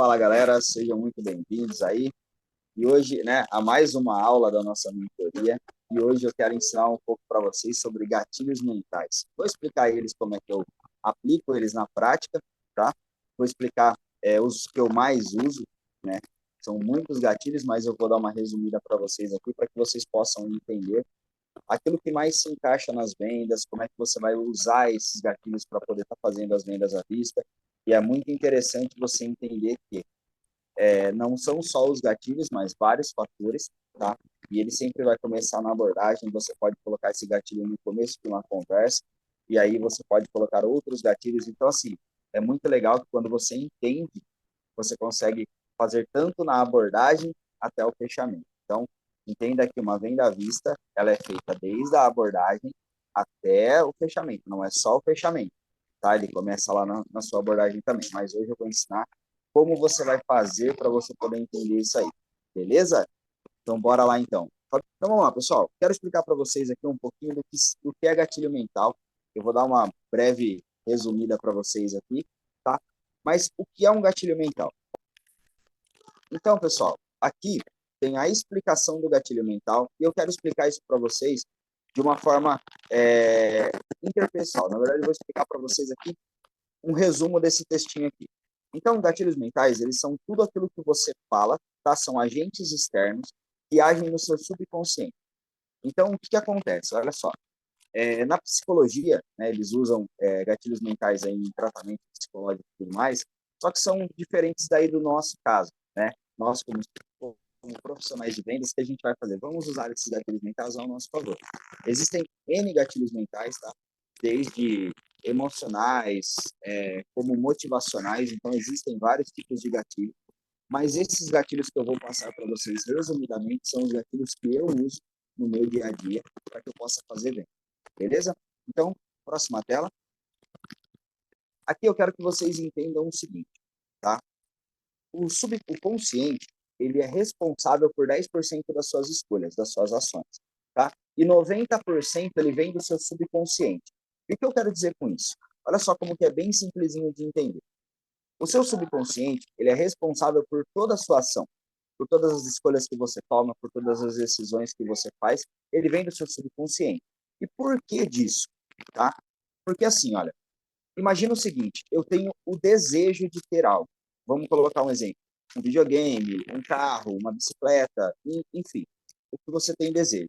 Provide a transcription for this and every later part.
Fala galera, sejam muito bem-vindos aí. E hoje, né, a mais uma aula da nossa mentoria. E hoje eu quero ensinar um pouco para vocês sobre gatilhos mentais. Vou explicar eles como é que eu aplico eles na prática, tá? Vou explicar os que eu mais uso, né? São muitos gatilhos, mas eu vou dar uma resumida para vocês aqui para que vocês possam entender aquilo que mais se encaixa nas vendas, como é que você vai usar esses gatilhos para poder estar fazendo as vendas à vista. E é muito interessante você entender que não são só os gatilhos, mas vários fatores, tá? E ele sempre vai começar na abordagem, você pode colocar esse gatilho no começo de uma conversa, e aí você pode colocar outros gatilhos. Então, assim, é muito legal que quando você entende, você consegue fazer tanto na abordagem até o fechamento. Então, entenda que uma venda à vista, ela é feita desde a abordagem até o fechamento, não é só o fechamento, tá? Ele começa lá na sua abordagem também, mas hoje eu vou ensinar como você vai fazer para você poder entender isso aí, beleza? Então, bora lá então. Então, vamos lá, pessoal. Quero explicar para vocês aqui um pouquinho do que é gatilho mental. Eu vou dar uma breve resumida para vocês aqui, tá? Mas o que é um gatilho mental? Então, pessoal, aqui tem a explicação do gatilho mental e eu quero explicar isso para vocês de uma forma interpessoal. Na verdade, eu vou explicar para vocês aqui um resumo desse textinho aqui. Então, gatilhos mentais, eles são tudo aquilo que você fala, tá? São agentes externos que agem no seu subconsciente. Então, o que acontece? Olha só, na psicologia, né, eles usam gatilhos mentais aí em tratamento psicológico e tudo mais, só que são diferentes daí do nosso caso, né? Nós, como profissionais de vendas, o que a gente vai fazer? Vamos usar esses gatilhos mentais ao nosso favor. Existem N gatilhos mentais, tá? Desde emocionais, como motivacionais, então existem vários tipos de gatilhos, mas esses gatilhos que eu vou passar para vocês resumidamente são os gatilhos que eu uso no meu dia a dia para que eu possa fazer bem, beleza? Então, próxima tela. Aqui eu quero que vocês entendam o seguinte, tá? O subconsciente, ele é responsável por 10% das suas escolhas, das suas ações, tá? E 90% ele vem do seu subconsciente. E o que eu quero dizer com isso? Olha só como que é bem simplesinho de entender. O seu subconsciente, ele é responsável por toda a sua ação, por todas as escolhas que você toma, por todas as decisões que você faz, ele vem do seu subconsciente. E por que disso? Tá? Porque assim, olha, imagina o seguinte, eu tenho o desejo de ter algo. Vamos colocar um exemplo. Um videogame, um carro, uma bicicleta, enfim, o que você tem desejo.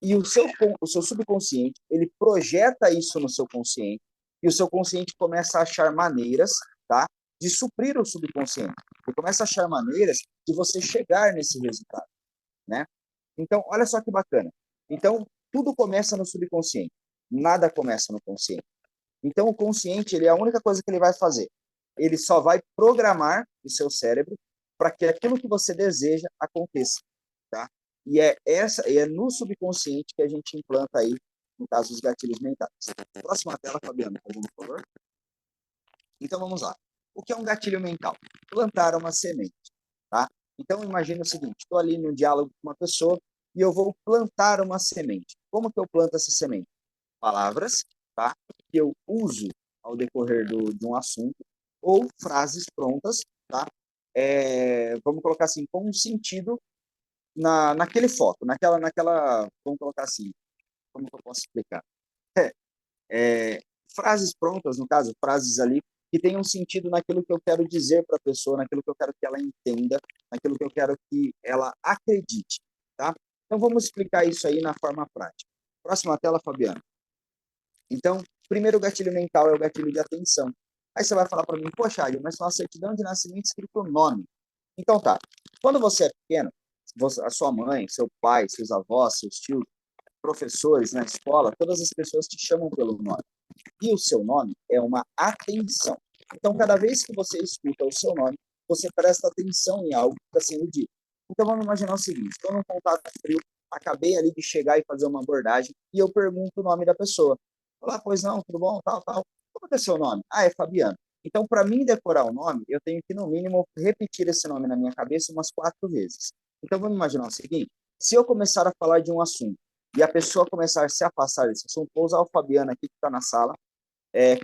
E o seu subconsciente, ele projeta isso no seu consciente, e o seu consciente começa a achar maneiras, tá, de suprir o subconsciente. Ele começa a achar maneiras de você chegar nesse resultado, né? Então, olha só que bacana. Então, tudo começa no subconsciente. Nada começa no consciente. Então, o consciente, ele é a única coisa que ele vai fazer. Ele só vai programar o seu cérebro para que aquilo que você deseja aconteça, tá? E é no subconsciente que a gente implanta aí, no caso, os gatilhos mentais. Próxima tela, Fabiano, por favor. Então, vamos lá. O que é um gatilho mental? Plantar uma semente, tá? Então, imagine o seguinte, estou ali no diálogo com uma pessoa e eu vou plantar uma semente. Como que eu planto essa semente? Palavras, tá? Que eu uso ao decorrer de um assunto, ou frases prontas, tá? Vamos colocar assim, com um sentido naquele foco, vamos colocar assim, como que eu posso explicar? Frases prontas, no caso, frases ali que tenham sentido naquilo que eu quero dizer para a pessoa, naquilo que eu quero que ela entenda, naquilo que eu quero que ela acredite, tá? Então, vamos explicar isso aí na forma prática. Próxima tela, Fabiano. Então, primeiro gatilho mental é o gatilho de atenção. Aí você vai falar para mim, poxa, mas na certidão de nascimento escrito nome. Então tá, quando você é pequeno, a sua mãe, seu pai, seus avós, seus tios, professores na escola, todas as pessoas te chamam pelo nome. E o seu nome é uma atenção. Então, cada vez que você escuta o seu nome, você presta atenção em algo que está sendo dito. Então, vamos imaginar o seguinte, estou num contato frio, acabei ali de chegar e fazer uma abordagem, e eu pergunto o nome da pessoa. Olá, pois não, tudo bom, tal, tal. Como é seu nome? Ah, é Fabiano. Então, para mim decorar o nome, eu tenho que, no mínimo, repetir esse nome na minha cabeça umas 4 vezes. Então, vamos imaginar o seguinte, se eu começar a falar de um assunto, e a pessoa começar a se afastar desse assunto, vou usar o Fabiano aqui que está na sala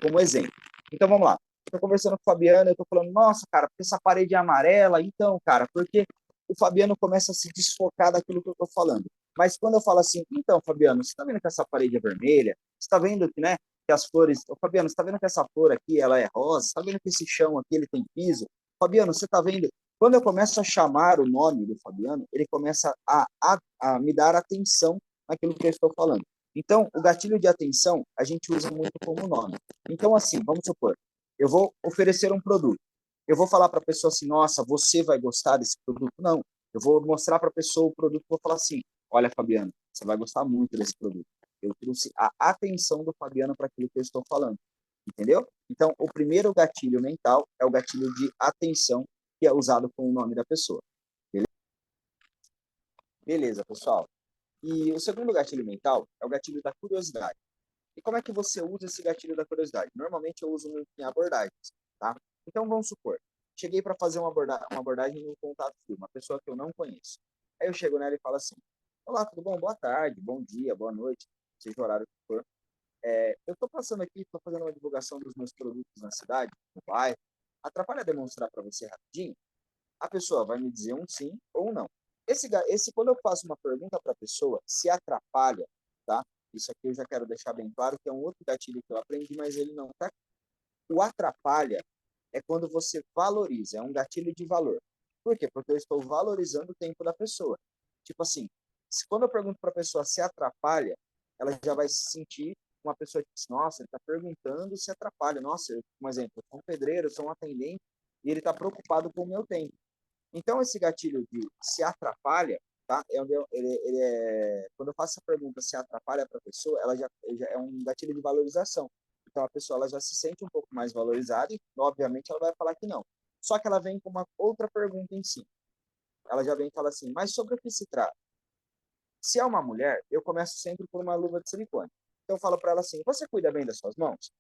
como exemplo. Então, vamos lá. Estou conversando com o Fabiano, eu estou falando, nossa, cara, porque essa parede é amarela? Então, cara, porque o Fabiano começa a se desfocar daquilo que eu estou falando. Mas quando eu falo assim, então, Fabiano, você está vendo que essa parede é vermelha? Você está vendo que, né, que as flores... Ô, Fabiano, você está vendo que essa flor aqui, ela é rosa? Você está vendo que esse chão aqui, ele tem piso? Fabiano, você está vendo... Quando eu começo a chamar o nome do Fabiano, ele começa a me dar atenção naquilo que eu estou falando. Então, o gatilho de atenção, a gente usa muito como nome. Então, assim, vamos supor, eu vou oferecer um produto. Eu vou falar para a pessoa assim, nossa, você vai gostar desse produto? Não. Eu vou mostrar para a pessoa o produto e vou falar assim, olha, Fabiano, você vai gostar muito desse produto. Eu trouxe a atenção do Fabiano para aquilo que eu estou falando. Entendeu? Então, o primeiro gatilho mental é o gatilho de atenção, que é usado com o nome da pessoa. Beleza, pessoal. E o segundo gatilho mental é o gatilho da curiosidade. E como é que você usa esse gatilho da curiosidade? Normalmente eu uso muito em abordagens, tá? Então vamos supor, cheguei para fazer uma abordagem no contato frio, uma pessoa que eu não conheço. Aí eu chego nela e falo assim: olá, tudo bom? Boa tarde, bom dia, boa noite, seja o horário que for. Eu estou passando aqui, estou fazendo uma divulgação dos meus produtos na cidade, no bairro. Atrapalha demonstrar para você rapidinho? A pessoa vai me dizer um sim ou um não. Quando eu faço uma pergunta para a pessoa, se atrapalha, tá? Isso aqui eu já quero deixar bem claro que é um outro gatilho que eu aprendi, mas ele não tá. O atrapalha é quando você valoriza, é um gatilho de valor. Por quê? Porque eu estou valorizando o tempo da pessoa. Tipo assim, quando eu pergunto para a pessoa se atrapalha, ela já vai se sentir uma pessoa que diz, nossa, ele está perguntando se atrapalha. Nossa, um exemplo, eu sou um pedreiro, eu sou um atendente, e ele está preocupado com o meu tempo. Então, esse gatilho de se atrapalha, tá? Quando eu faço essa pergunta se atrapalha para a pessoa, ela já é um gatilho de valorização. Então, a pessoa ela já se sente um pouco mais valorizada e, obviamente, ela vai falar que não. Só que ela vem com uma outra pergunta em si. Ela já vem e fala assim, mas sobre o que se trata? Se é uma mulher, eu começo sempre por uma luva de silicone. Então, eu falo para ela assim, você cuida bem das suas mãos?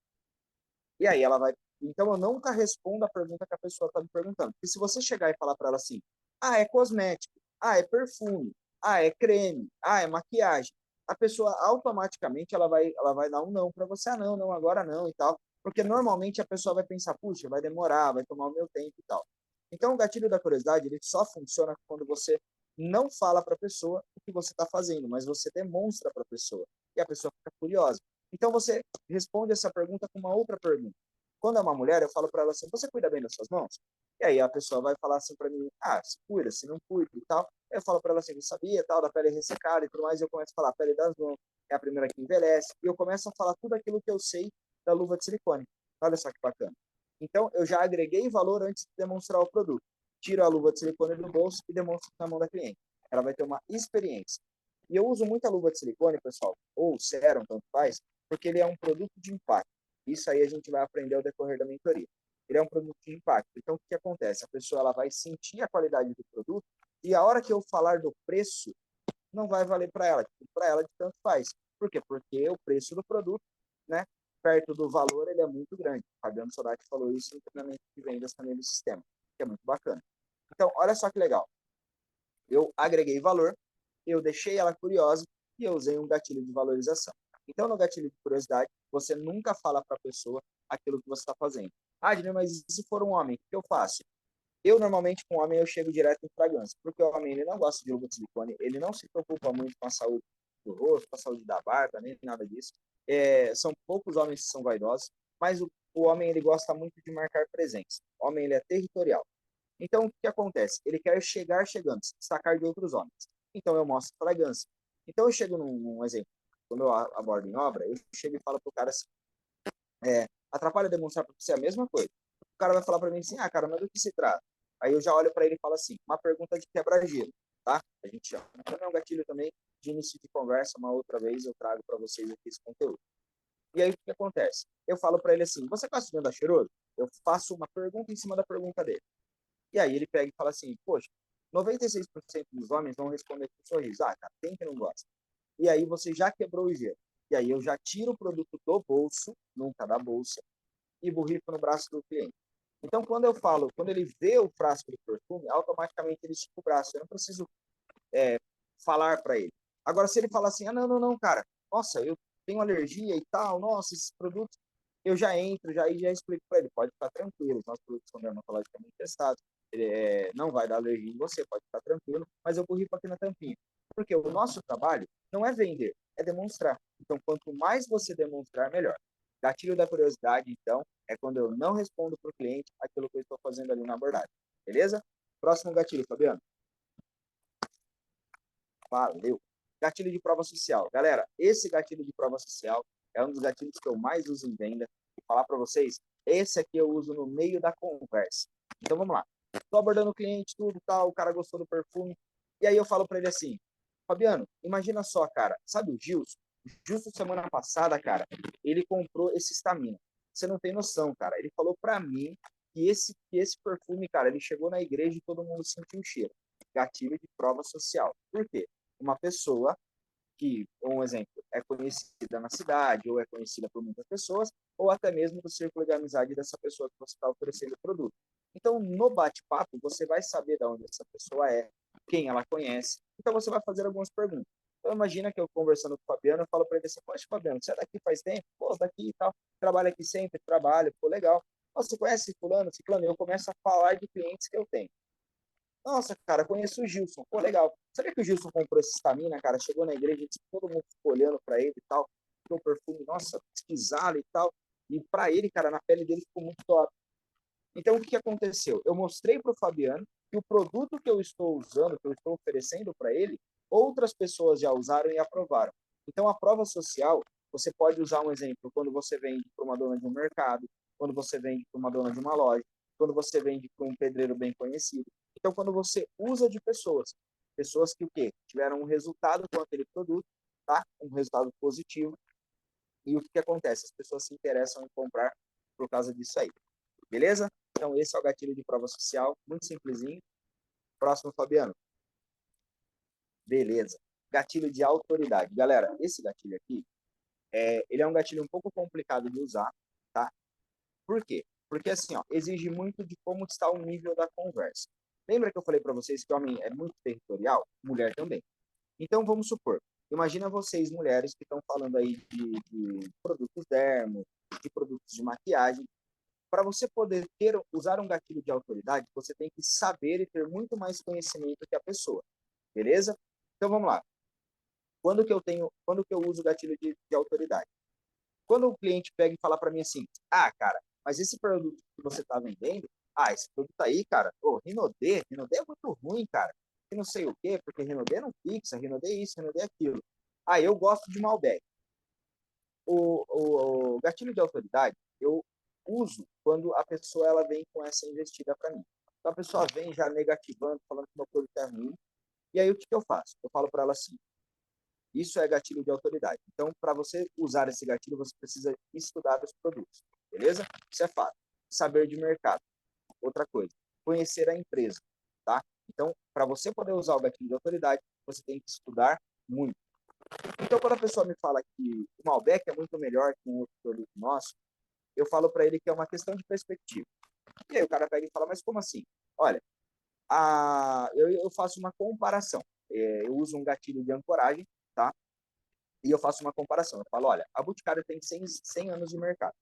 E aí ela vai. Então eu nunca respondo a pergunta que a pessoa está me perguntando. Porque se você chegar e falar para ela assim, ah, é cosmético, ah, é perfume, ah, é creme, ah, é maquiagem, a pessoa automaticamente ela vai dar um não para você, ah, não, não, agora não e tal. Porque normalmente a pessoa vai pensar, puxa, vai demorar, vai tomar o meu tempo e tal. Então o gatilho da curiosidade ele só funciona quando você não fala para a pessoa o que você está fazendo, mas você demonstra para a pessoa e a pessoa fica curiosa. Então você responde essa pergunta com uma outra pergunta. Quando é uma mulher, eu falo para ela assim: você cuida bem das suas mãos? E aí a pessoa vai falar assim para mim: ah, se cuida, se não cuida e tal. Eu falo para ela assim: eu sabia, tal, da pele ressecada e tudo mais. E eu começo a falar: a pele das mãos é a primeira que envelhece. E eu começo a falar tudo aquilo que eu sei da luva de silicone. Olha só que bacana. Então eu já agreguei valor antes de demonstrar o produto. Tiro a luva de silicone do bolso e demonstro na mão da cliente. Ela vai ter uma experiência. E eu uso muita luva de silicone, pessoal, ou sérum, tanto faz, porque ele é um produto de impacto. Isso aí a gente vai aprender ao decorrer da mentoria. Ele é um produto de impacto. Então, o que acontece? A pessoa ela vai sentir a qualidade do produto e a hora que eu falar do preço, não vai valer para ela. Para ela, de tanto faz. Por quê? Porque o preço do produto, né, perto do valor, ele é muito grande. O Fabiano Sorachi falou isso no treinamento de vendas também do sistema, que é muito bacana. Então, olha só que legal. Eu agreguei valor, eu deixei ela curiosa e eu usei um gatilho de valorização. Então, no gatilho de curiosidade, você nunca fala para a pessoa aquilo que você está fazendo. Ah, Adriano, mas e se for um homem, o que eu faço? Eu, normalmente, com homem, eu chego direto em fragrância, porque o homem ele não gosta de luva de silicone, ele não se preocupa muito com a saúde do rosto, com a saúde da barba, nem nada disso. São poucos homens que são vaidosos, mas o homem ele gosta muito de marcar presença. O homem ele é territorial. Então, o que acontece? Ele quer chegar chegando, se destacar de outros homens. Então, eu mostro elegância. Então, eu chego num exemplo. Quando eu abordo em obra, eu chego e falo para o cara assim, atrapalha demonstrar para você a mesma coisa. O cara vai falar para mim assim, ah, cara, mas do que se trata? Aí eu já olho para ele e falo assim, uma pergunta de quebra-gelo, tá? A gente chama. Então, é um gatilho também de início de conversa, uma outra vez eu trago para vocês aqui esse conteúdo. E aí, o que acontece? Eu falo para ele assim, você gosta de andar cheiroso? Eu faço uma pergunta em cima da pergunta dele. E aí ele pega e fala assim, poxa, 96% dos homens vão responder com um sorriso. Ah, cara, quem que não gosta? E aí você já quebrou o gelo. E aí eu já tiro o produto do bolso, nunca da bolsa, e borrifo no braço do cliente. Então, quando eu falo, quando ele vê o frasco de perfume, automaticamente ele estica o braço. Eu não preciso falar para ele. Agora, se ele falar assim, ah, não, não, não, cara, nossa, eu tenho alergia e tal, nossa, esses produtos. eu já entro, já explico para ele, pode ficar tranquilo, os nossos produtos são dermatologicamente testados, não vai dar alergia em você, pode ficar tranquilo, mas eu borrifo aqui na tampinha. Porque o nosso trabalho não é vender, é demonstrar. Então, quanto mais você demonstrar, melhor. Gatilho da curiosidade, então, é quando eu não respondo para o cliente aquilo que eu estou fazendo ali na abordagem. Beleza? Próximo gatilho, Fabiano. Valeu. Gatilho de prova social. Galera, esse gatilho de prova social é um dos gatilhos que eu mais uso em venda. Vou falar para vocês, esse aqui eu uso no meio da conversa. Então vamos lá. Estou abordando o cliente, tudo tal, o cara gostou do perfume. E aí eu falo para ele assim, Fabiano, imagina só, cara, sabe o Gilson? Justo semana passada, cara, ele comprou esse Stamina. Você não tem noção, cara. Ele falou para mim que esse perfume, cara, ele chegou na igreja e todo mundo sentiu o cheiro. Gatilho de prova social. Por quê? Uma pessoa que, um exemplo, é conhecida na cidade, ou é conhecida por muitas pessoas, ou até mesmo do círculo de amizade dessa pessoa que você está oferecendo o produto. Então, no bate-papo, você vai saber de onde essa pessoa é, quem ela conhece, então você vai fazer algumas perguntas. Então, imagina que eu conversando com o Fabiano, eu falo para ele assim, poxa, Fabiano, você é daqui faz tempo? Pô, daqui e tal, trabalha aqui sempre, trabalho, pô, legal. Você conhece fulano, ciclano? Eu começo a falar de clientes que eu tenho. Nossa, cara, conheço o Gilson. Pô, legal. Sabia que o Gilson comprou esse Stamina, cara? Chegou na igreja, todo mundo ficou olhando pra ele e tal. O perfume, nossa, pesquisaram e tal. E pra ele, cara, na pele dele ficou muito top. Então, o que aconteceu? Eu mostrei pro Fabiano que o produto que eu estou usando, que eu estou oferecendo para ele, outras pessoas já usaram e aprovaram. Então, a prova social, você pode usar um exemplo quando você vende para uma dona de um mercado, quando você vende para uma dona de uma loja, quando você vende para um pedreiro bem conhecido. Então, quando você usa de pessoas, pessoas que o quê? Tiveram um resultado com aquele produto, tá? Um resultado positivo. E o que acontece? As pessoas se interessam em comprar por causa disso aí. Beleza? Então, esse é o gatilho de prova social, muito simplesinho. Próximo, Fabiano. Beleza. Gatilho de autoridade. Galera, esse gatilho aqui, ele é um gatilho um pouco complicado de usar, tá? Por quê? Porque, assim, ó, exige muito de como está o nível da conversa. Lembra que eu falei para vocês que homem é muito territorial? Mulher também. Então, vamos supor, imagina vocês, mulheres, que estão falando aí de produtos dermo, de produtos de maquiagem. Para você poder usar um gatilho de autoridade, você tem que saber e ter muito mais conhecimento que a pessoa, beleza? Então vamos lá. Quando que eu uso o gatilho de autoridade? Quando o cliente pega e fala para mim assim, cara, mas esse produto que você está vendendo, esse produto aí, cara, Rinodê é muito ruim, cara. E não sei o quê, porque Rinodê não fixa, Rinodê isso, Rinodê aquilo. Eu gosto de Malbec. O gatilho de autoridade eu uso quando a pessoa ela vem com essa investida para mim. Então a pessoa vem já negativando, falando que o meu produto é ruim. E aí o que eu faço? Eu falo para ela assim: isso é gatilho de autoridade. Então, para você usar esse gatilho, você precisa estudar os produtos, beleza? Isso é fato. Saber de mercado. Outra coisa, conhecer a empresa, tá? Então, para você poder usar o gatilho de autoridade, você tem que estudar muito. Então, quando a pessoa me fala que o Malbec é muito melhor que um outro produto nosso, eu falo para ele que é uma questão de perspectiva. E aí o cara pega e fala, mas como assim? Olha, eu faço uma comparação. Eu uso um gatilho de ancoragem, tá? E eu faço uma comparação. Eu falo, olha, a Boticário tem 100 anos de mercado,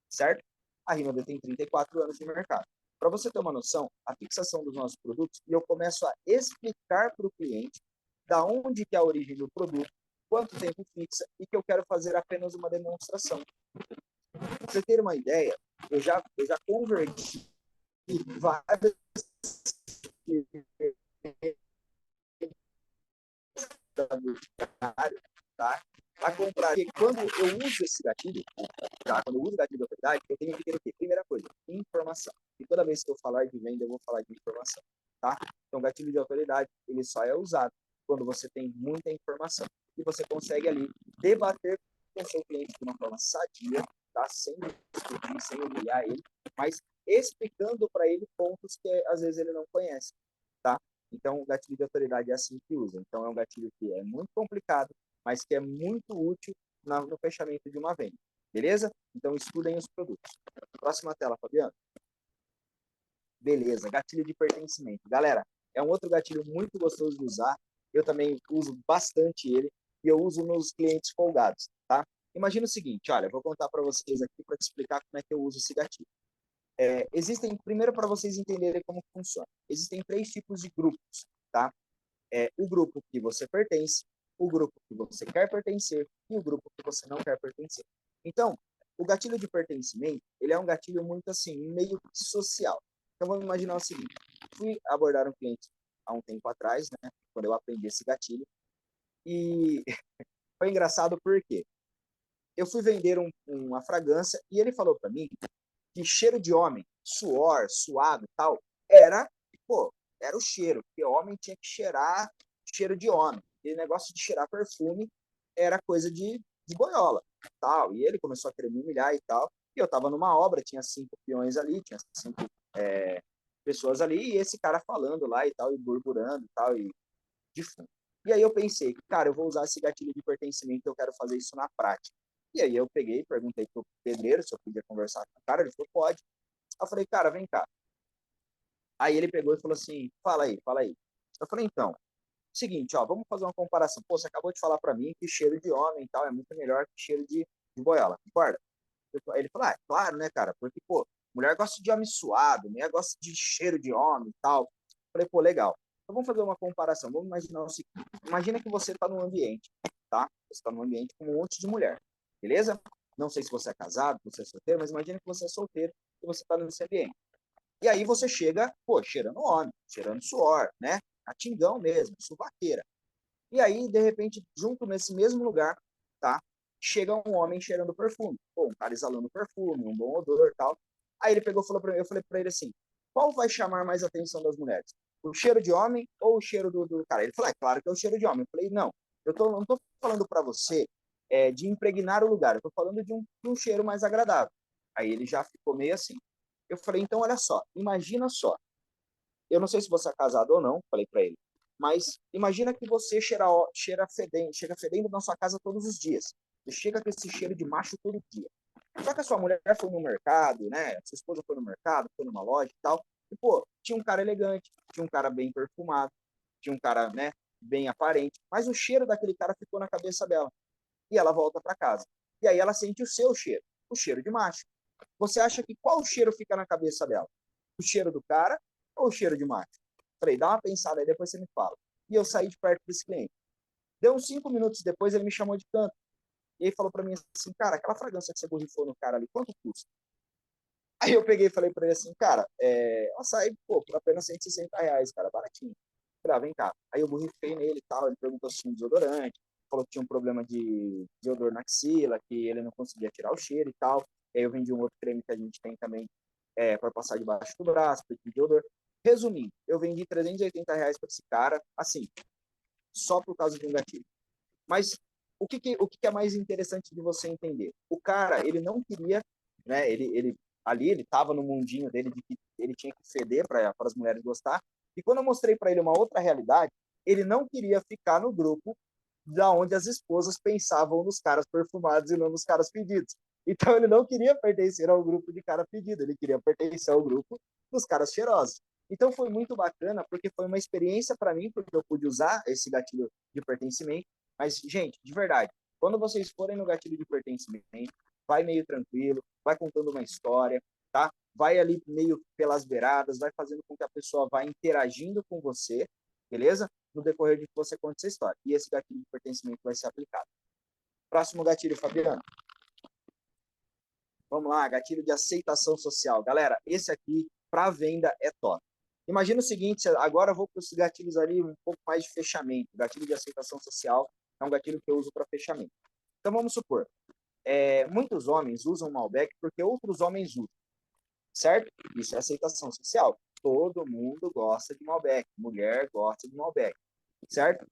certo? A Rinode tem 34 anos de mercado. Para você ter uma noção, a fixação dos nossos produtos, e eu começo a explicar para o cliente da onde que é a origem do produto, quanto tempo fixa, e que eu quero fazer apenas uma demonstração. Pra você ter uma ideia, eu já converti várias tá? A comprar. Porque quando eu uso esse gatilho, tá? Quando eu uso o gatilho de autoridade, eu tenho que ter o quê? Primeira coisa, informação. E toda vez que eu falar de venda, eu vou falar de informação, tá? Então, o gatilho de autoridade, ele só é usado quando você tem muita informação. E você consegue ali debater com o seu cliente de uma forma sadia, tá? Sem discutir, sem humilhar ele, mas explicando para ele pontos que às vezes ele não conhece, tá? Então, o gatilho de autoridade é assim que usa. Então, é um gatilho que é muito complicado, mas que é muito útil no fechamento de uma venda. Beleza? Então, estudem os produtos. Próxima tela, Fabiano. Beleza, gatilho de pertencimento. Galera, é um outro gatilho muito gostoso de usar. Eu também uso bastante ele e eu uso nos clientes folgados, tá? Imagina o seguinte, olha, eu vou contar para vocês aqui para te explicar como é que eu uso esse gatilho. Existem, primeiro para vocês entenderem como funciona, existem três tipos de grupos, tá? O grupo que você pertence, o grupo que você quer pertencer e o grupo que você não quer pertencer. Então, o gatilho de pertencimento, ele é um gatilho muito assim, meio social. Então, vamos imaginar o seguinte, fui abordar um cliente há um tempo atrás, né, quando eu aprendi esse gatilho, e foi engraçado porque eu fui vender uma fragrância e ele falou para mim que cheiro de homem, suor, suado e tal, era, pô, era o cheiro, porque homem tinha que cheirar cheiro de homem. E negócio de cheirar perfume era coisa de boiola, tal. E ele começou a querer me humilhar e tal. E eu tava numa obra, tinha 5 peões ali, tinha 5 pessoas ali, e esse cara falando lá e tal, e burburando e tal, e de fundo. E aí eu pensei, cara, eu vou usar esse gatilho de pertencimento, eu quero fazer isso na prática. E aí eu peguei, perguntei pro pedreiro se eu podia conversar com o cara, ele falou, pode. Eu falei, cara, vem cá. Aí ele pegou e falou assim, fala aí, fala aí. Eu falei, então, seguinte, ó, vamos fazer uma comparação. Pô, você acabou de falar para mim que cheiro de homem e tal é muito melhor que cheiro de boiola, concorda? Ele falou, é claro, né, cara, porque, pô, mulher gosta de homem suado, mulher gosta de cheiro de homem e tal. Eu falei, pô, legal. Então vamos fazer uma comparação, vamos imaginar o seguinte, imagina que você está num ambiente, tá? Você está num ambiente com um monte de mulher, beleza? Não sei se você é casado, se você é solteiro, mas imagina que você é solteiro e você está nesse ambiente. E aí você chega, pô, cheirando homem, cheirando suor, né? A tingão mesmo, suvaqueira. E aí, de repente, junto nesse mesmo lugar, tá? Chega um homem cheirando perfume. Pô, um cara exalando perfume, um bom odor e tal. Aí ele pegou e falou pra mim, eu falei pra ele assim, qual vai chamar mais a atenção das mulheres? O cheiro de homem ou o cheiro do cara? Ele falou, é claro que é o cheiro de homem. Eu falei, não, não tô falando para você de impregnar o lugar, eu tô falando de um cheiro mais agradável. Aí ele já ficou meio assim. Eu falei, então olha só, imagina só, eu não sei se você é casado ou não, falei para ele, mas imagina que você chega fedendo na sua casa todos os dias. Você chega com esse cheiro de macho todo dia. Só que a sua mulher foi no mercado, né? A sua esposa foi no mercado, foi numa loja e tal. E, pô, tinha um cara elegante, tinha um cara bem perfumado, tinha um cara, né, bem aparente. Mas o cheiro daquele cara ficou na cabeça dela. E ela volta para casa. E aí ela sente o cheiro de macho. Você acha que qual cheiro fica na cabeça dela? O cheiro do cara ou o cheiro de macho? Falei, dá uma pensada aí, depois você me fala. E eu saí de perto desse cliente. Deu uns 5 minutos depois, ele me chamou de canto. E ele falou para mim assim, cara, aquela fragrância que você borrifou no cara ali, quanto custa? Aí eu peguei e falei para ele assim, cara, ela sai, pô, por apenas R$ 160, cara, baratinho. Falei, vem cá. Aí eu borrifei nele e tal, ele perguntou se tinha um desodorante, falou que tinha um problema de odor na axila, que ele não conseguia tirar o cheiro e tal. Aí eu vendi um outro creme que a gente tem também para passar debaixo do braço, para de odor. Resumindo, eu vendi R$ 380 para esse cara, assim, só por causa de um gatilho. Mas o que é mais interessante de você entender? O cara, ele não queria, né? Ele ali, ele estava no mundinho dele de que ele tinha que ceder para as mulheres gostar. E quando eu mostrei para ele uma outra realidade, ele não queria ficar no grupo da onde as esposas pensavam nos caras perfumados e não nos caras pedidos. Então ele não queria pertencer ao grupo de cara pedido, ele queria pertencer ao grupo dos caras cheirosos. Então foi muito bacana, porque foi uma experiência para mim, porque eu pude usar esse gatilho de pertencimento. Mas, gente, de verdade, quando vocês forem no gatilho de pertencimento, vai meio tranquilo, vai contando uma história, tá? Vai ali meio pelas beiradas, vai fazendo com que a pessoa vá interagindo com você, beleza? No decorrer de que você conte essa história. E esse gatilho de pertencimento vai ser aplicado. Próximo gatilho, Fabiano. Vamos lá, gatilho de aceitação social. Galera, esse aqui, para venda, é top. Imagina o seguinte, agora eu vou para os gatilhos ali um pouco mais de fechamento. O gatilho de aceitação social é um gatilho que eu uso para fechamento. Então, vamos supor, muitos homens usam Malbec porque outros homens usam, certo? Isso é aceitação social. Todo mundo gosta de Malbec, mulher gosta de Malbec, certo?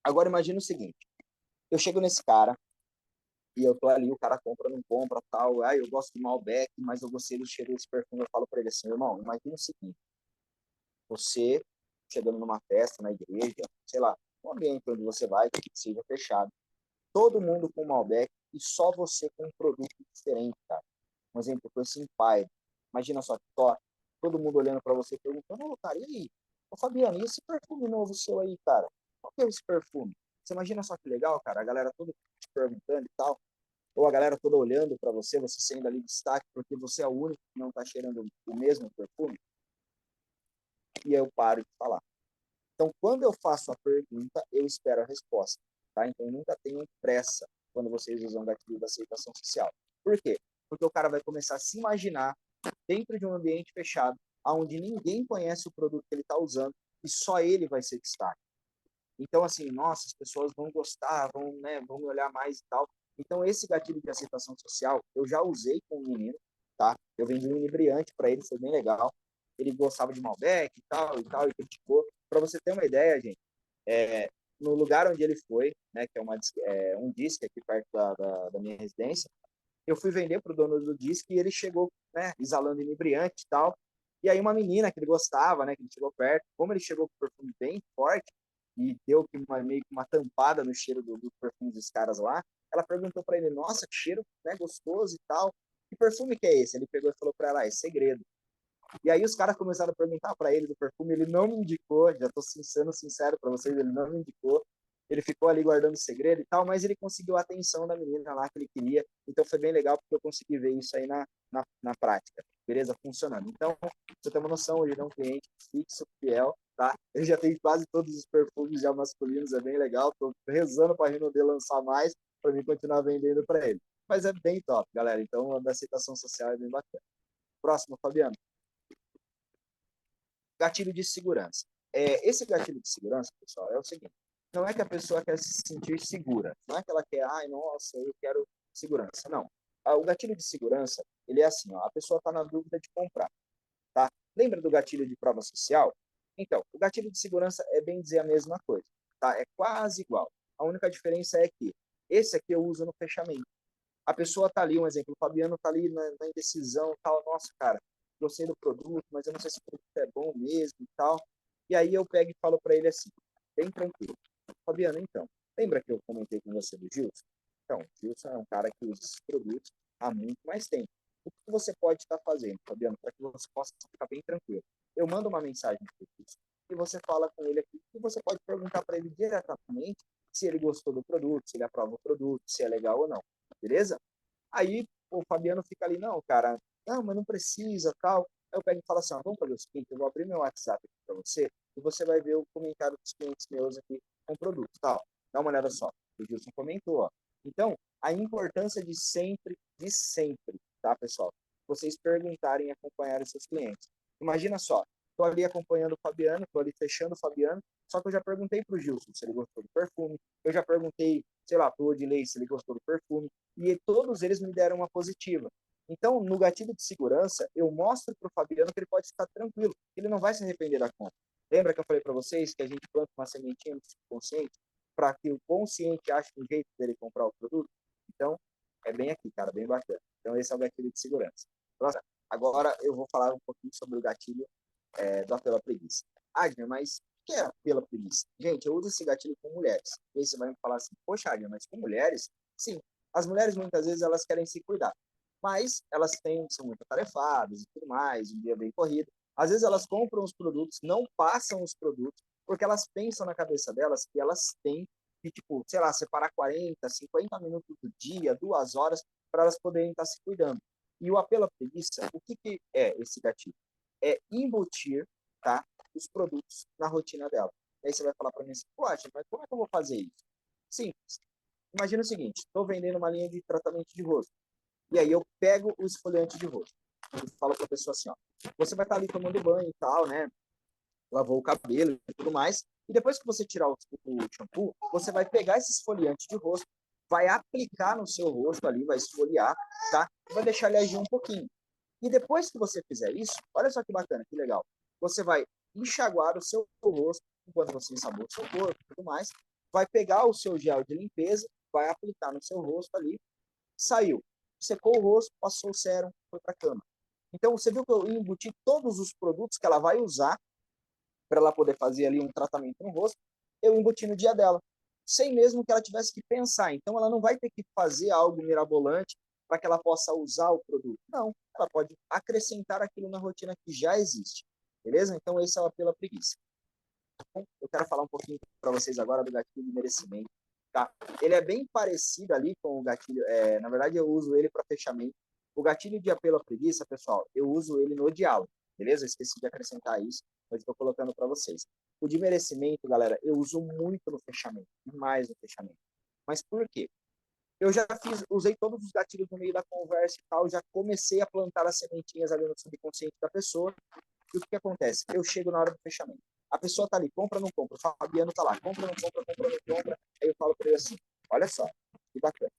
Agora, imagina o seguinte, eu chego nesse cara, e eu tô ali, o cara compra, não compra, tal. Ah, eu gosto de Malbec, mas eu gostei do cheiro desse perfume. Eu falo para ele assim, irmão, imagina o seguinte, você chegando numa festa, na igreja, sei lá, um ambiente onde você vai, que seja fechado, todo mundo com Malbec e só você com um produto diferente, cara. Um exemplo, com esse Empire. Imagina só que top, todo mundo olhando para você, perguntando, ô, cara, e aí? Ô, Fabiano, e esse perfume novo seu aí, cara? Qual que é esse perfume? Você imagina só que legal, cara, a galera toda te perguntando e tal. ou a galera toda olhando para você, você sendo ali destaque, porque você é o único que não está cheirando o mesmo perfume, e aí eu paro de falar. Então, quando eu faço a pergunta, eu espero a resposta, tá? Então, nunca tenham pressa quando vocês usam o gatilho da aceitação social. Por quê? Porque o cara vai começar a se imaginar dentro de um ambiente fechado, onde ninguém conhece o produto que ele está usando e só ele vai ser destaque. Então, assim, nossa, as pessoas vão gostar, vão, né, vão me olhar mais e tal. Então, esse gatilho de aceitação social, eu já usei com um menino, tá? Eu vendi um inebriante para ele, foi bem legal. Ele gostava de Malbec e tal, e criticou. Para você ter uma ideia, gente, no lugar onde ele foi, né, que é um disque aqui perto da minha residência, eu fui vender para o dono do disque e ele chegou, né, exalando inebriante e tal. E aí uma menina que ele gostava, né, que ele chegou perto, como ele chegou com o perfume bem forte e deu meio que uma tampada no cheiro do perfume dos caras lá, ela perguntou para ele, nossa, que cheiro, né, gostoso e tal. Que perfume que é esse? Ele pegou e falou para ela, é segredo. E aí os caras começaram a perguntar para ele do perfume, ele não me indicou, já estou sendo sincero para vocês, ele não me indicou. Ele ficou ali guardando o segredo e tal, mas ele conseguiu a atenção da menina lá que ele queria. Então foi bem legal porque eu consegui ver isso aí na prática. Beleza? Funcionando. Então, você tem uma noção, hoje ele é um cliente fixo, fiel, tá? Ele já tem quase todos os perfumes já masculinos, é bem legal. Tô rezando para a Renaudet lançar mais, para mim continuar vendendo para ele. Mas é bem top, galera. Então, a aceitação social é bem bacana. Próximo, Fabiano. Gatilho de segurança. Esse gatilho de segurança, pessoal, é o seguinte: não é que a pessoa quer se sentir segura, não é que ela quer, ai, nossa, eu quero segurança. Não. O gatilho de segurança, ele é assim, ó, a pessoa está na dúvida de comprar, tá? Lembra do gatilho de prova social? Então, o gatilho de segurança é bem dizer a mesma coisa, tá? É quase igual. A única diferença é que esse aqui eu uso no fechamento. A pessoa tá ali, um exemplo, o Fabiano tá ali na indecisão, tal, nossa, cara, gostei do produto, mas eu não sei se o produto é bom mesmo e tal. E aí eu pego e falo para ele assim, bem tranquilo. Fabiano, então, lembra que eu comentei com você do Gilson? Então, o Gilson é um cara que usa esses produtos há muito mais tempo. O que você pode estar fazendo, Fabiano, para que você possa ficar bem tranquilo? Eu mando uma mensagem para o Gilson e você fala com ele aqui e você pode perguntar para ele diretamente se ele gostou do produto, se ele aprova o produto, se é legal ou não. Beleza? Aí o Fabiano fica ali, não, cara, não, mas não precisa, tal. Aí eu pego e falo assim, ó, vamos fazer o seguinte, eu vou abrir meu WhatsApp aqui para você e você vai ver o comentário dos clientes meus aqui com o produto, tal. Dá uma olhada só. O Gilson comentou, ó. Então, a importância de sempre, tá, pessoal? Vocês perguntarem e acompanharem seus clientes. Imagina só, estou ali acompanhando o Fabiano, estou ali fechando o Fabiano, só que eu já perguntei para o Gilson se ele gostou do perfume, eu já perguntei, sei lá, para o Odilei se ele gostou do perfume, e todos eles me deram uma positiva. Então, no gatilho de segurança, eu mostro para o Fabiano que ele pode ficar tranquilo, que ele não vai se arrepender da compra. Lembra que eu falei para vocês que a gente planta uma sementinha no subconsciente para que o consciente ache um jeito dele comprar o produto? Então, é bem aqui, cara, bem bacana. Então, esse é o gatilho de segurança. Agora, eu vou falar um pouquinho sobre o gatilho do apelo à preguiça. Agner, mas o que é apelo à preguiça? Gente, eu uso esse gatilho com mulheres. E aí você vai me falar assim, poxa, Agner, mas com mulheres? Sim, as mulheres muitas vezes elas querem se cuidar, mas elas são muito atarefadas e tudo mais, um dia bem corrido. Às vezes elas compram os produtos, não passam os produtos, porque elas pensam na cabeça delas que elas têm que, tipo, sei lá, separar 40, 50 minutos do dia, 2 horas, para elas poderem estar se cuidando. E o apelo à preguiça, o que é esse gatilho? É embutir, tá, os produtos na rotina dela. E aí você vai falar para mim assim, poxa, mas como é que eu vou fazer isso? Simples. Imagina o seguinte, estou vendendo uma linha de tratamento de rosto. E aí eu pego o esfoliante de rosto. E falo para a pessoa assim, ó, você vai estar ali tomando banho e tal, né? Lavou o cabelo e tudo mais. E depois que você tirar o shampoo, você vai pegar esse esfoliante de rosto, vai aplicar no seu rosto ali, vai esfoliar, tá? E vai deixar ele agir um pouquinho. E depois que você fizer isso, olha só que bacana, que legal. Você vai enxaguar o seu rosto, enquanto você ensaboa o seu corpo e tudo mais, vai pegar o seu gel de limpeza, vai aplicar no seu rosto ali, saiu. Secou o rosto, passou o sérum, foi para a cama. Então, você viu que eu embuti todos os produtos que ela vai usar para ela poder fazer ali um tratamento no rosto, eu embuti no dia dela, sem mesmo que ela tivesse que pensar. Então, ela não vai ter que fazer algo mirabolante para que ela possa usar o produto. Não, ela pode acrescentar aquilo na rotina que já existe. Beleza? Então, esse é o apelo à preguiça. Bom, eu quero falar um pouquinho para vocês agora do gatilho de merecimento. tá? Ele é bem parecido ali com o gatilho, na verdade eu uso ele para fechamento. O gatilho de apelo à preguiça, pessoal, eu uso ele no diálogo, beleza? Esqueci de acrescentar isso, mas estou colocando para vocês. O de merecimento, galera, eu uso muito no fechamento, demais no fechamento. Mas por quê? Eu já usei todos os gatilhos no meio da conversa e tal, já comecei a plantar as sementinhas ali no subconsciente da pessoa. E o que acontece? Eu chego na hora do fechamento. A pessoa tá ali, compra ou não compra? O Fabiano tá lá, compra ou não compra, compra ou não compra. Aí eu falo para ele assim, olha só, que bacana.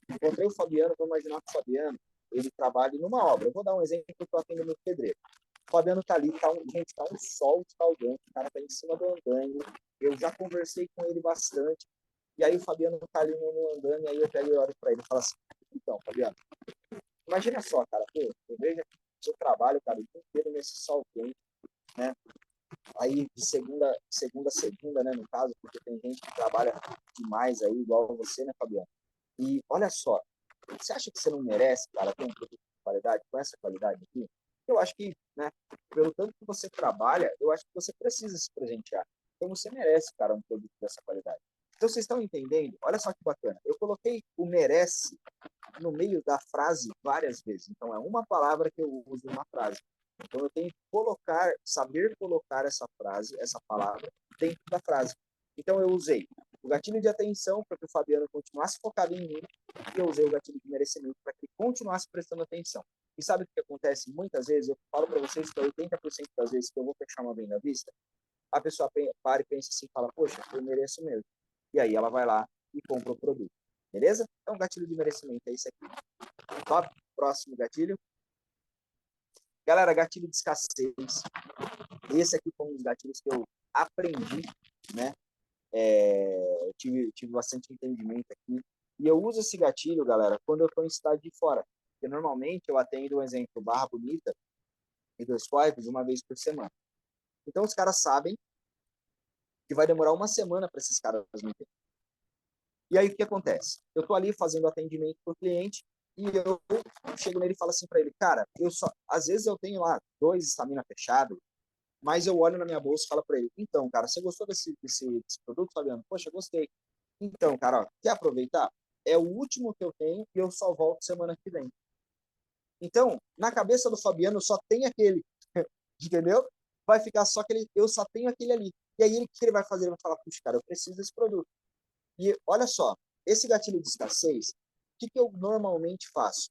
Encontrei o Fabiano, vou imaginar que o Fabiano, ele trabalha numa obra. Eu vou dar um exemplo que eu tô atendendo no pedreiro. O Fabiano tá ali, gente, tá um sol escaldante, o cara tá em cima do andaime. Eu já conversei com ele bastante. E aí o Fabiano tá ali no andaime, aí eu pego e olho para ele e falo assim, então, Fabiano, imagina só, cara, pô, eu vejo seu trabalho, cara, o dia inteiro nesse sol quente, né? Aí de segunda, né, no caso, porque tem gente que trabalha demais aí, igual você, né, Fabiano? E olha só, você acha que você não merece, cara, ter um produto de qualidade, com essa qualidade aqui? Eu acho que, né, pelo tanto que você trabalha, eu acho que você precisa se presentear. Então você merece, cara, um produto dessa qualidade. Então vocês estão entendendo? Olha só que bacana. Eu coloquei o merece no meio da frase várias vezes. Então é uma palavra que eu uso numa frase. Então eu tenho que saber colocar essa frase, essa palavra, dentro da frase. Então eu usei o gatilho de atenção para que o Fabiano continuasse focado em mim, e eu usei o gatilho de merecimento para que ele continuasse prestando atenção. E sabe o que acontece? Muitas vezes, eu falo para vocês que 80% das vezes que eu vou fechar uma venda à vista, a pessoa para e pensa assim, fala, poxa, eu mereço mesmo. E aí ela vai lá e compra o produto. Beleza? Então, gatilho de merecimento é isso aqui. Top. Próximo gatilho. Galera, gatilho de escassez. Esse aqui foi um dos gatilhos que eu aprendi, né? Eu tive bastante entendimento aqui. E eu uso esse gatilho, galera, quando eu estou em cidade de fora. Porque normalmente eu atendo, um exemplo, Barra Bonita e Dois Swipes uma vez por semana. Então os caras sabem que vai demorar uma semana para esses caras me entenderem. E aí o que acontece? Eu estou ali fazendo atendimento para o cliente e eu chego nele e falo assim para ele, cara, às vezes eu tenho lá 2 estamina fechado, mas eu olho na minha bolsa e falo para ele, então, cara, você gostou desse produto, Fabiano? Poxa, gostei. Então, cara, ó, quer aproveitar? É o último que eu tenho e eu só volto semana que vem. Então, na cabeça do Fabiano só tem aquele, entendeu? Vai ficar só aquele, eu só tenho aquele ali. E aí o que ele vai fazer? Ele vai falar, puxa, cara, eu preciso desse produto. E olha só, esse gatilho de escassez, o que eu normalmente faço?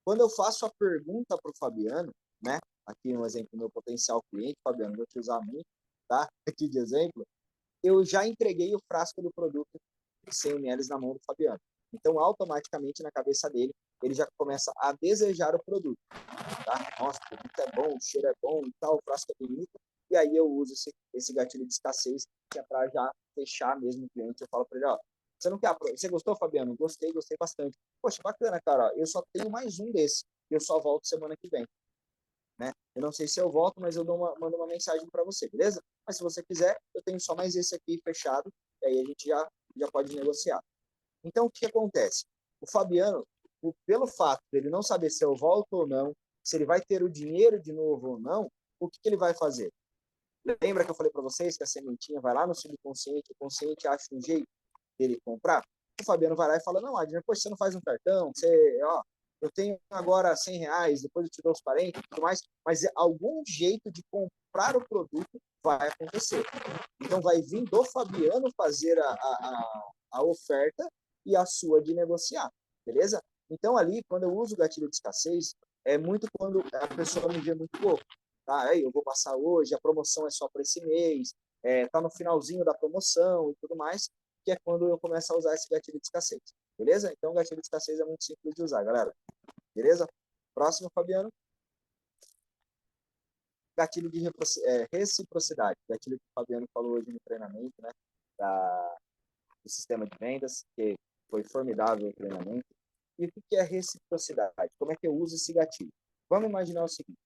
Quando eu faço a pergunta para o Fabiano, né? Aqui um exemplo, meu potencial cliente, Fabiano, vou te usar muito, tá? Aqui de exemplo, eu já entreguei o frasco do produto de 100 ml na mão do Fabiano. Então, automaticamente, na cabeça dele, ele já começa a desejar o produto, tá? Nossa, o produto é bom, o cheiro é bom e tal, o frasco é bonito. E aí eu uso esse gatilho de escassez, que é para já fechar mesmo o cliente. Eu falo para ele, ó, você não quer, você gostou, Fabiano? Gostei, gostei bastante. Poxa, bacana, cara, eu só tenho mais um desse. Eu só volto semana que vem, né? Eu não sei se eu volto, mas eu mando uma mensagem para você, beleza? Mas se você quiser, eu tenho só mais esse aqui fechado, e aí a gente já pode negociar. Então, o que acontece? O Fabiano, pelo fato de ele não saber se eu volto ou não, se ele vai ter o dinheiro de novo ou não, o que ele vai fazer? Lembra que eu falei para vocês que a sementinha vai lá no subconsciente, o consciente acha um jeito dele comprar? O Fabiano vai lá e fala, não, Adner, poxa, você não faz um cartão, eu tenho agora 100 reais, depois eu te dou os 40 e tudo mais, mas algum jeito de comprar o produto vai acontecer. Então vai vir do Fabiano fazer a oferta e a sua de negociar, beleza? Então ali, quando eu uso o gatilho de escassez, é muito quando a pessoa me vê muito louco. Tá, aí eu vou passar hoje, a promoção é só para esse mês, tá no finalzinho da promoção e tudo mais, que é quando eu começo a usar esse gatilho de escassez, beleza? Então o gatilho de escassez é muito simples de usar, galera. Beleza? Próximo, Fabiano. Gatilho de reciprocidade, gatilho que o Fabiano falou hoje no treinamento, né? Do sistema de vendas, que foi formidável o treinamento. E o que é reciprocidade? Como é que eu uso esse gatilho? Vamos imaginar o seguinte: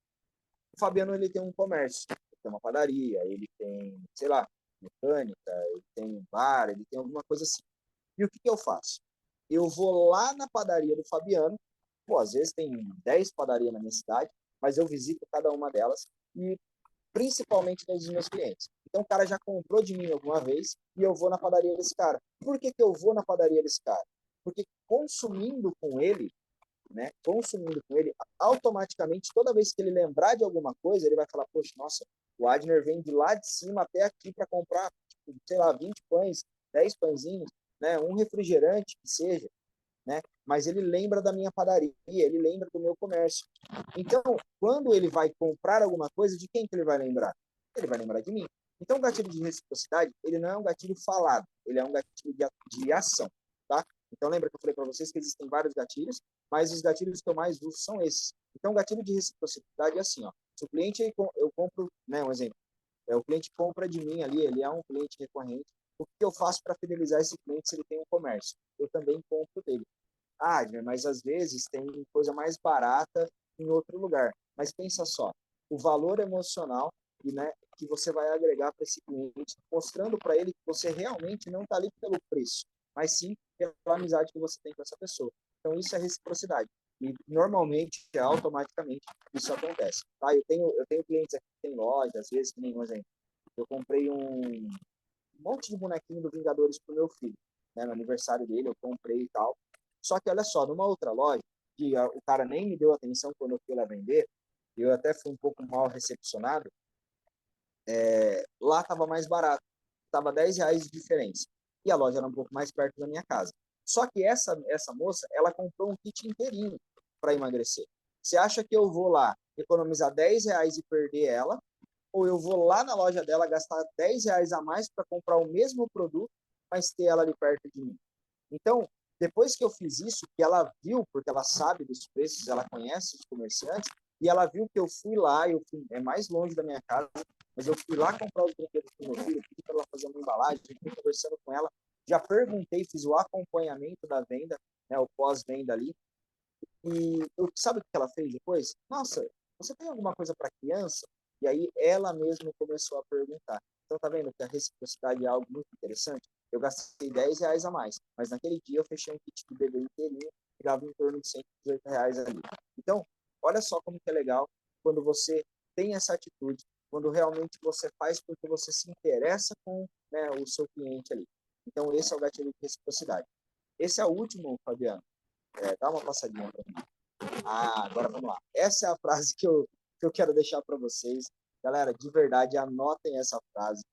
o Fabiano ele tem um comércio, ele tem uma padaria, ele tem, sei lá, mecânica, ele tem um bar, ele tem alguma coisa assim. E o que eu faço? Eu vou lá na padaria do Fabiano, pô, às vezes tem 10 padarias na minha cidade, mas eu visito cada uma delas e principalmente dos meus clientes. Então o cara já comprou de mim alguma vez e eu vou na padaria desse cara. Por que que eu vou na padaria desse cara? Porque consumindo com ele, né, consumindo com ele, automaticamente, toda vez que ele lembrar de alguma coisa, ele vai falar, poxa, nossa, o Adner vem de lá de cima até aqui para comprar, sei lá, 20 pães, 10 pãezinhos, né, um refrigerante que seja, né, mas ele lembra da minha padaria, ele lembra do meu comércio. Então, quando ele vai comprar alguma coisa, de quem que ele vai lembrar? Ele vai lembrar de mim. Então, o gatilho de reciprocidade, ele não é um gatilho falado, ele é um gatilho de ação, tá? Então, lembra que eu falei para vocês que existem vários gatilhos, mas os gatilhos que eu mais uso são esses. Então, o gatilho de reciprocidade é assim, ó. Se o cliente, eu compro, né, um exemplo, o cliente compra de mim ali, ele é um cliente recorrente, o que eu faço para fidelizar esse cliente se ele tem um comércio? Eu também compro dele. Ah, mas às vezes tem coisa mais barata em outro lugar. Mas pensa só, o valor emocional e, né, que você vai agregar para esse cliente, mostrando para ele que você realmente não está ali pelo preço, mas sim pela amizade que você tem com essa pessoa. Então isso é reciprocidade. E normalmente, automaticamente, isso acontece. Tá? Eu tenho clientes aqui que têm loja, às vezes, que nem um exemplo. Eu comprei um monte de bonequinho do Vingadores pro meu filho. Né? No aniversário dele, eu comprei e tal. Só que olha só, numa outra loja, que o cara nem me deu atenção quando eu fui lá vender, eu até fui um pouco mal recepcionado, lá estava mais barato, estava R$ 10 de diferença. E a loja era um pouco mais perto da minha casa. Só que essa moça, ela comprou um kit inteirinho para emagrecer. Você acha que eu vou lá economizar R$ 10 e perder ela? Ou eu vou lá na loja dela gastar R$ 10 a mais para comprar o mesmo produto, mas ter ela ali perto de mim? Então, depois que eu fiz isso, que ela viu, porque ela sabe dos preços, ela conhece os comerciantes, e ela viu que eu fui lá, é mais longe da minha casa, mas eu fui lá comprar os brinquedos para o meu filho, pedi para ela fazer uma embalagem, fui conversando com ela, já perguntei, fiz o acompanhamento da venda, né, o pós-venda ali, e sabe o que ela fez depois? Nossa, você tem alguma coisa para criança? E aí ela mesma começou a perguntar. Então tá vendo que a reciprocidade é algo muito interessante? Eu gastei R$ 10 a mais, mas naquele dia eu fechei um kit de bebê inteirinho que dava em torno de R$ 118 ali. Então, olha só como que é legal quando você tem essa atitude, quando realmente você faz porque você se interessa com, né, o seu cliente ali. Então, esse é o gatilho de reciprocidade. Esse é o último, Fabiano. Dá uma passadinha para mim. Ah, agora vamos lá. Essa é a frase que eu quero deixar para vocês. Galera, de verdade, anotem essa frase.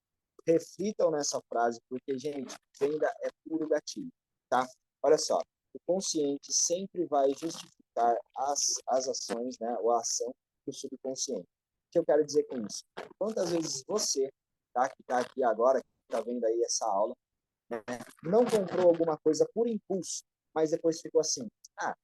Reflitam nessa frase, porque, gente, venda é puro gatilho, tá? Olha só, o consciente sempre vai justificar as ações, né, ou a ação do subconsciente. O que eu quero dizer com isso? Quantas vezes você, tá, que está aqui agora, que está vendo aí essa aula, né, não comprou alguma coisa por impulso, mas depois ficou assim, ah,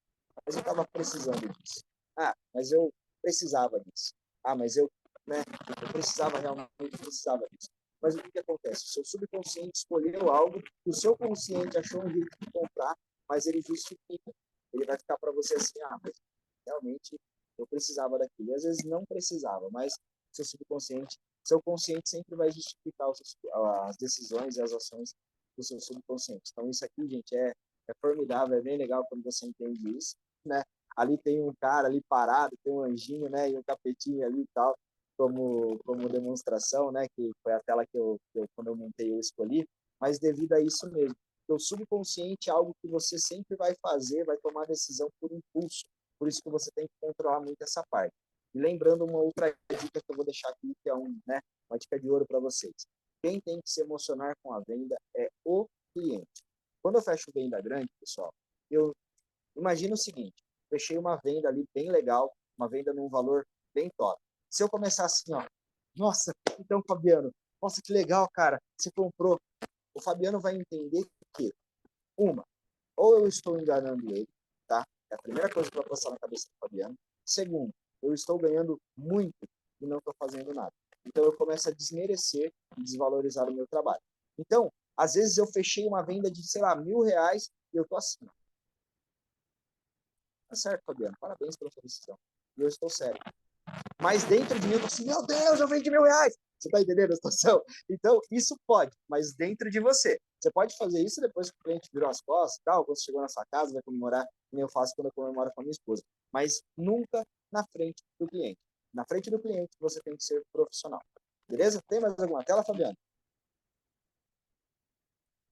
mas eu estava precisando disso. Ah, mas eu precisava disso. Ah, mas né, eu precisava realmente precisava disso. Mas o que acontece? O seu subconsciente escolheu algo que o seu consciente achou um jeito de comprar, mas ele justifica. Ele vai ficar para você assim, ah, mas realmente eu precisava daquilo. E às vezes não precisava, mas seu consciente sempre vai justificar as decisões e as ações do seu subconsciente. Então isso aqui, gente, é formidável, é bem legal quando você entende isso, né? Ali tem um cara ali parado, tem um anjinho, né, e um capetinho ali e tal, como demonstração, né, que foi a tela que quando eu montei eu escolhi, mas devido a isso mesmo. O subconsciente é algo que você sempre vai fazer, vai tomar decisão por impulso, por isso que você tem que controlar muito essa parte. E lembrando uma outra dica que eu vou deixar aqui, que é né, uma dica de ouro para vocês. Quem tem que se emocionar com a venda é o cliente. Quando eu fecho venda grande, pessoal, eu imagino o seguinte, fechei uma venda ali bem legal, uma venda num valor bem top. Se eu começar assim, ó, nossa, então, Fabiano, nossa, que legal, cara, você comprou. O Fabiano vai entender que, uma, ou eu estou enganando ele, tá? É a primeira coisa que vai passar na cabeça do Fabiano. Segundo, eu estou ganhando muito e não estou fazendo nada. Então eu começo a desmerecer e desvalorizar o meu trabalho. Então, às vezes eu fechei uma venda de, sei lá, R$ 1.000 e eu tô assim. Tá certo, Fabiano, parabéns pela sua decisão. E eu estou sério. Mas dentro de mim eu tô assim, meu Deus, eu vendi R$ 1.000. Você tá entendendo a situação? Então, isso pode, mas dentro de você. Você pode fazer isso depois que o cliente virou as costas, tal, quando você chegou na sua casa, vai comemorar, como eu faço quando eu comemoro com a minha esposa. Mas nunca na frente do cliente. Na frente do cliente, você tem que ser profissional. Beleza? Tem mais alguma tela, Fabiano?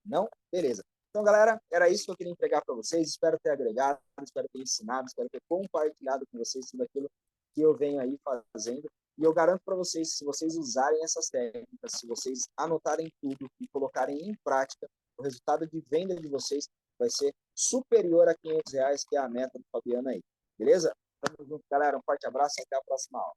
Não? Beleza. Então, galera, era isso que eu queria entregar para vocês. Espero ter agregado, espero ter ensinado, espero ter compartilhado com vocês tudo aquilo que eu venho aí fazendo. E eu garanto para vocês, se vocês usarem essas técnicas, se vocês anotarem tudo e colocarem em prática, o resultado de venda de vocês vai ser superior a R$ 500, que é a meta do Fabiano aí. Beleza? Tamo junto, galera. Um forte abraço e até a próxima aula.